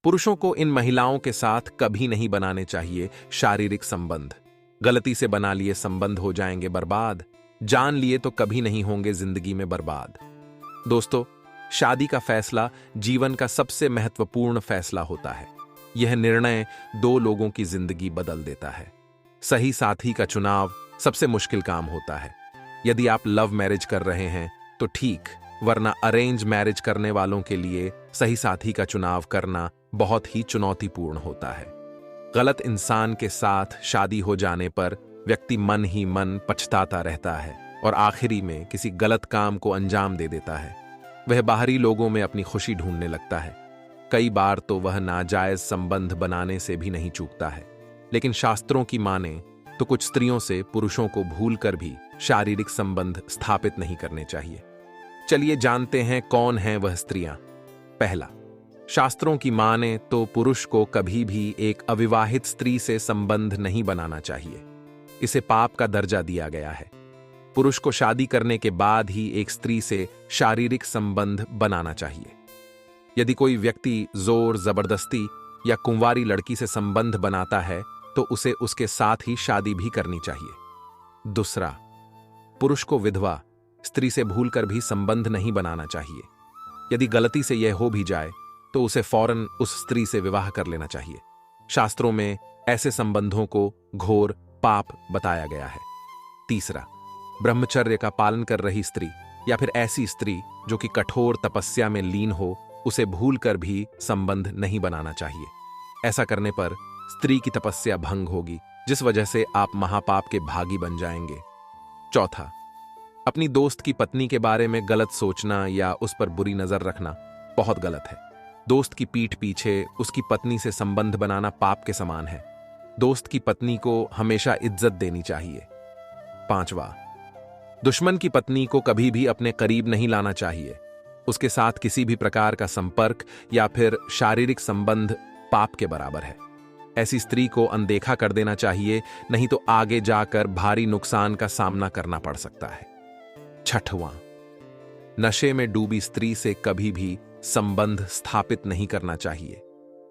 पुरुषों को इन महिलाओं के साथ कभी नहीं बनाने चाहिए शारीरिक संबंध। गलती से बना लिए संबंध हो जाएंगे बर्बाद, जान लिए तो कभी नहीं होंगे जिंदगी में बर्बाद। दोस्तों, शादी का फैसला जीवन का सबसे महत्वपूर्ण फैसला होता है। यह निर्णय दो लोगों की जिंदगी बदल देता है। सही साथी का चुनाव सबसे मुश्किल काम होता है। यदि आप लव मैरिज कर रहे हैं तो ठीक, वरना अरेंज मैरिज करने वालों के लिए सही साथी का चुनाव करना बहुत ही चुनौतीपूर्ण होता है। गलत इंसान के साथ शादी हो जाने पर व्यक्ति मन ही मन पछताता रहता है और आखिरी में किसी गलत काम को अंजाम दे देता है। वह बाहरी लोगों में अपनी खुशी ढूंढने लगता है। कई बार तो वह नाजायज संबंध बनाने से भी नहीं चूकता है। लेकिन शास्त्रों की माने तो कुछ स्त्रियों से पुरुषों को भूलकर भी शारीरिक संबंध स्थापित नहीं करने चाहिए। चलिए जानते हैं कौन हैं वह स्त्रियां। पहला, शास्त्रों की माने तो पुरुष को कभी भी एक अविवाहित स्त्री से संबंध नहीं बनाना चाहिए। इसे पाप का दर्जा दिया गया है। पुरुष को शादी करने के बाद ही एक स्त्री से शारीरिक संबंध बनाना चाहिए। यदि कोई व्यक्ति जोर जबरदस्ती या कुंवारी लड़की से संबंध बनाता है तो उसे उसके साथ ही शादी भी करनी चाहिए। दूसरा, पुरुष को विधवा स्त्री से भूलकर भी संबंध नहीं बनाना चाहिए। यदि गलती से यह हो भी जाए तो उसे फौरन उस स्त्री से विवाह कर लेना चाहिए। शास्त्रों में ऐसे संबंधों को घोर पाप बताया गया है। तीसरा, ब्रह्मचर्य का पालन कर रही स्त्री या फिर ऐसी स्त्री जो कि कठोर तपस्या में लीन हो, उसे भूलकर भी संबंध नहीं बनाना चाहिए। ऐसा करने पर स्त्री की तपस्या भंग होगी, जिस वजह से आप महापाप के भागी बन जाएंगे। चौथा, अपनी दोस्त की पत्नी के बारे में गलत सोचना या उस पर बुरी नजर रखना बहुत गलत है। दोस्त की पीठ पीछे उसकी पत्नी से संबंध बनाना पाप के समान है। दोस्त की पत्नी को हमेशा इज्जत देनी चाहिए। पांचवा, दुश्मन की पत्नी को कभी भी अपने करीब नहीं लाना चाहिए। उसके साथ किसी भी प्रकार का संपर्क या फिर शारीरिक संबंध पाप के बराबर है। ऐसी स्त्री को अनदेखा कर देना चाहिए, नहीं तो आगे जाकर भारी नुकसान का सामना करना पड़ सकता है। छठवां, नशे में डूबी स्त्री से कभी भी संबंध स्थापित नहीं करना चाहिए।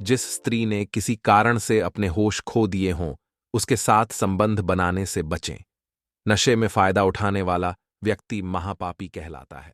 जिस स्त्री ने किसी कारण से अपने होश खो दिए हों, उसके साथ संबंध बनाने से बचें। नशे में फायदा उठाने वाला व्यक्ति महापापी कहलाता है।